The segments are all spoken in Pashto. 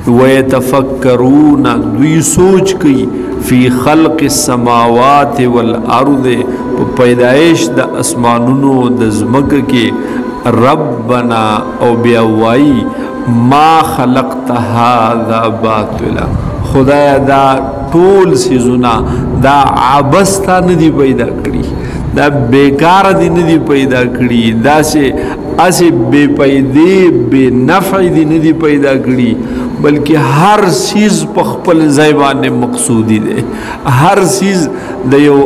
ويتفکرون دوی سوچ کی فی خلق السماوات والارض پیدائش د اسمانونو د زمکه کې ربنا او بیا وای ما خلقت هذا باطلا خدایا دا ټول سيزونه دا عبث تا ندی پیدا کړی دا بیکار دی ندی پیدا کړی دا اسه بے پیدې بے نفع دی ندی پیدا کړی بلکہ ہر چیز په خپل ځای باندې مقصودی دی هر چیز د یو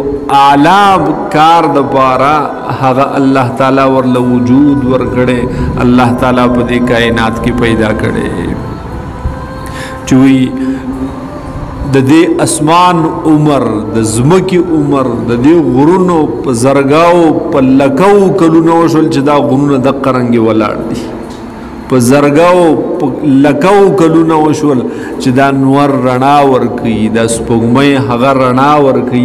اعلی کار د پاره هغه الله تعالی ورله وجود ورکړي الله تعالی په دې کائنات کې پیدا کړي چوي د دې اسمان عمر د زمکی عمر د دې غرونو په زرګاو په لکو کلونو شول چې دا غرونه د قرنګي ولاړ دي په زرګاو په لکو کلونه وشول چې دا نور رڼا ورکي د سپوږمۍ هغه رڼا ورکي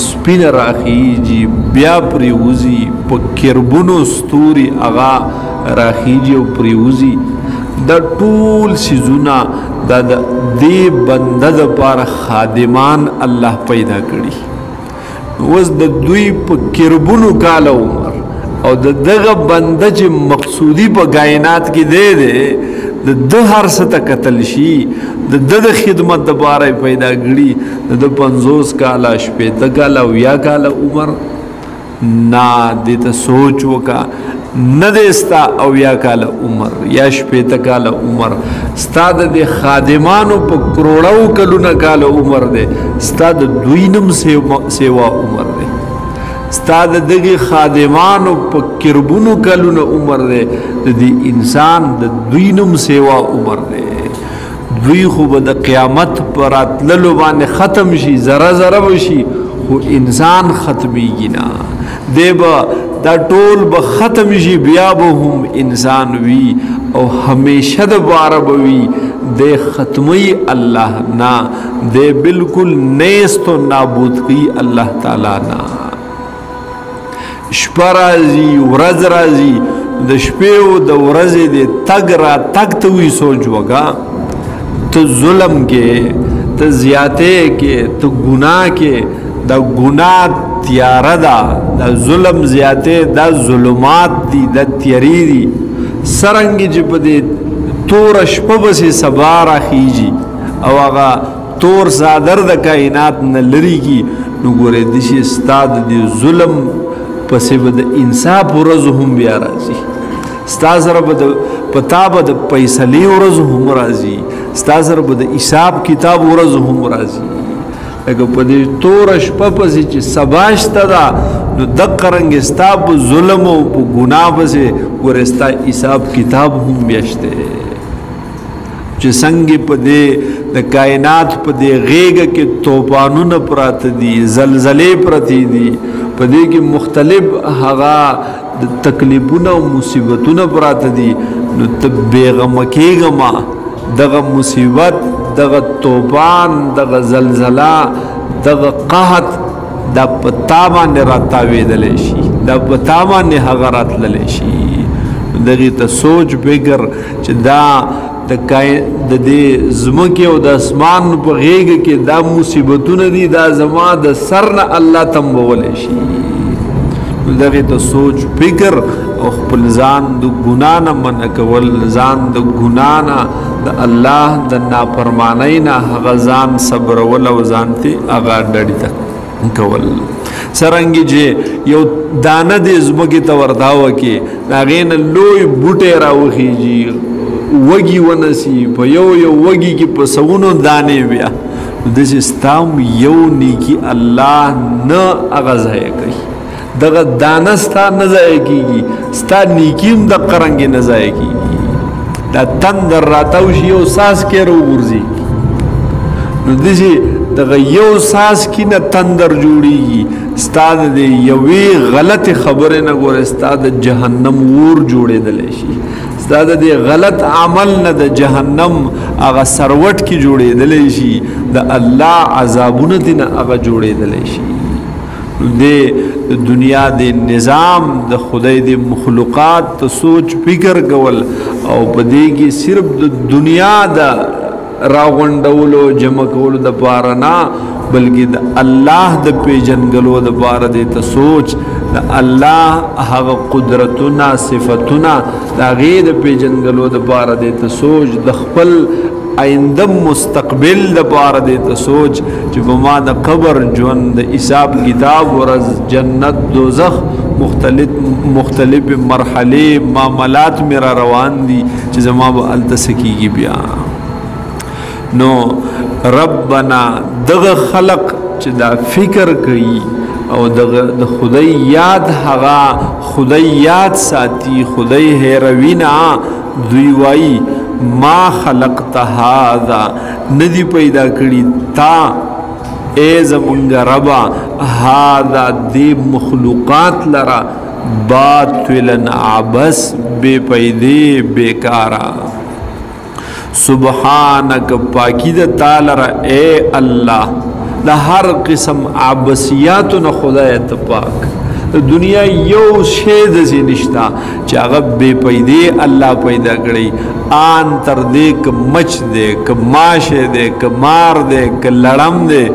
سپین راخیږي بیا پریوزي په کربونو ستوري هغه راخیږي او پریوزي د ټول سيزونه د دې بنده د پاره خادمان الله پیدا کړي وز د دوی په کربونو کال عمر او دغه بنده چې مقصودی په کائنات کې دی د هر څه ته قتل شي د خدمت د باره پیدا کړي د 50 کاله شپې کاله او یا کاله عمر نا د ته سوچ وکا نه دستا او یا کاله عمر یا شپې کاله عمر ستاد د خادمانو په کروڑو کلونه کاله عمر دی ستاد دوینم سیوا عمر دی ستاد دغه خادمانو په کربونو کلونه عمر دی د دې انسان د دوینم سیوا عمر دی دوی خو د قیامت پر اتللو باندې ختم شي ذره ذره وشي خو انسان ختميږي نه دیبا دا ټول به ختم شي بیا به هم انسان وی او همیشه د بار بوي د ختمي الله نا د بالکل نیست و نابود کی الله تعالی نا شپه راځي ورځ راځي د شپې او د ورځې د تګ را تګ ته وی سوچ وکا ته ظلم کې ته زیاته کې ته ګناه کې د ګناه تیار ده د ظلم زیاته د ظلمات دي د تیری دي سرنګ چې په دې تور شپه بسې سبا راخیږي او هغه تور صادر د کائنات نه لري کی نو ګوره د شي استاد د ظلم پسې د انصاف ورځ هم بیا راځي ستاسو رب د پتا به د فیصله ورځ هم راځي ستاسو رب د حساب کتاب ورځ هم راځي اګه په دې تور شپه پسې چې سباشته دا نو د قرنګ استاب ظلم او ګناه پسې ورستا حساب کتاب هم بیاشته چې څنګه په دې د کائنات په دې غېګه کې توپانونه پراته دي زلزلې پرتی دي په دې کې مختلف هغه د تکلیفونه او مصیبتونه پراته دي نو ته بیغم کېږه دغه مصیبت دغه توپان دغه زلزلہ دغه قحط دا پتا باندې راتاوېدلی شي دا پتا باندې هغه راتللی شي دغه ته سوچ فکر چې دا د دې زمکه او د اسمان په غېږ کې دا مصیبتونه دي دا زما د سر نه الله تمبولې شي دغه ته سوچ فکر او خپل ځان د ګنا نه من کول ځان د ګنا نه د الله د نافرمانی نه هغه ځان صبر ول او ځان ته هغه ډډی ته کول سرنګي چې یو دانه د زمکه ته ورداو کې هغه نه لوی بوټي راوخیږي وگی ونسی په یو وگی کی په سونو دانې بیا د سیستم یو نیکی الله نه اغزای کوي دغه دانستا نه ځای کیږي ستا نیکیم د قرنګ نه ځای کیږي دا تندر راتاو شی او ساس کې ورځي نو دغه دغه یو ساس کې نه تندر جوړیږي ستا د یوې غلط خبره نه ګور ستا د جهنم ور جوړېدل شي ستا د غلط عمل نه د جهنم هغه سروټ کی جوړېدل شي د الله عذابونه دي نه هغه جوړېدل شي د دنیا د نظام د خدای د مخلوقات ته سوچ فکر کول او په دې کې صرف د دنیا د راغونډولو جمع کولو د پاره نه بلکې د الله د پیژنګلو د پاره دې ته سوچ د الله هغه قدرتونه صفاتونه د هغې د پیژنګلو د پاره دې ته سوچ د خپل آینده مستقبل د پاره دې ته سوچ چې په ما د قبر ژوند د حساب کتاب ورځ جنت دوزخ مختلف مرحله معاملات میرا روان دي چې زما به التسکیږي بیا نو ربنا دغه خلق چې دا فکر کوي او د خدای یاد هغه خدای یاد ساتي خدای هیروینا دوی وای ما خلقت هذا ندی پیدا کړی تا اے زمونږ ربا هذا دی مخلوقات لرا باطلا عبس بے پیدے بیکارا سبحانک پاکی دا تعالی اے اللہ دا ہر قسم عبسیات نہ خدایت پاک دنیا یو شید سے نشتا چاگا بے پیدے اللہ پیدا کری آن تر دے که مچ دے که ماش دے که مار دے که لڑم دے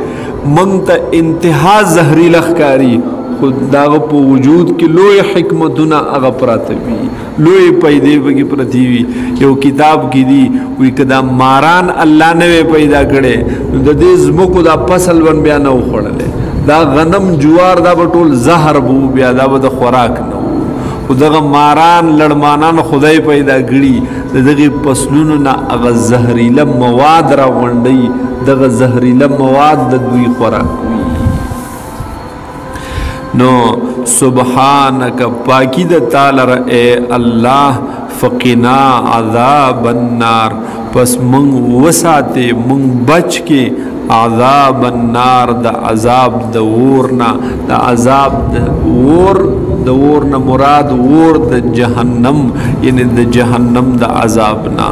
منگتا انتہا زہری لخکاری خود داغ پا وجود کی لوی حکمتونا اغا پراتوی لوی پیدے بگی پراتیوی یو کتاب کی دی وی کدا ماران اللہ نوے پیدا کرے دا دیز مکو دا پسل بن بیا نو خوڑلے دا غنم جوار دا بطول زہر بو بیا دا با دا خوراک نو خدا ماران لڑمانان خدای پیدا کړي دغه پسلونو نه اغه زهريله مواد را غونډي دغه زهريله مواد د دوی خوراک نو سبحانك پاکی د تعالی اے الله فقنا عذاب النار پس من وساته من بچ کے عذاب النار دا عذاب دا ورنا دا عذاب دا ورنا مراد ور دا جہنم یعنی دا جہنم دا عذابنا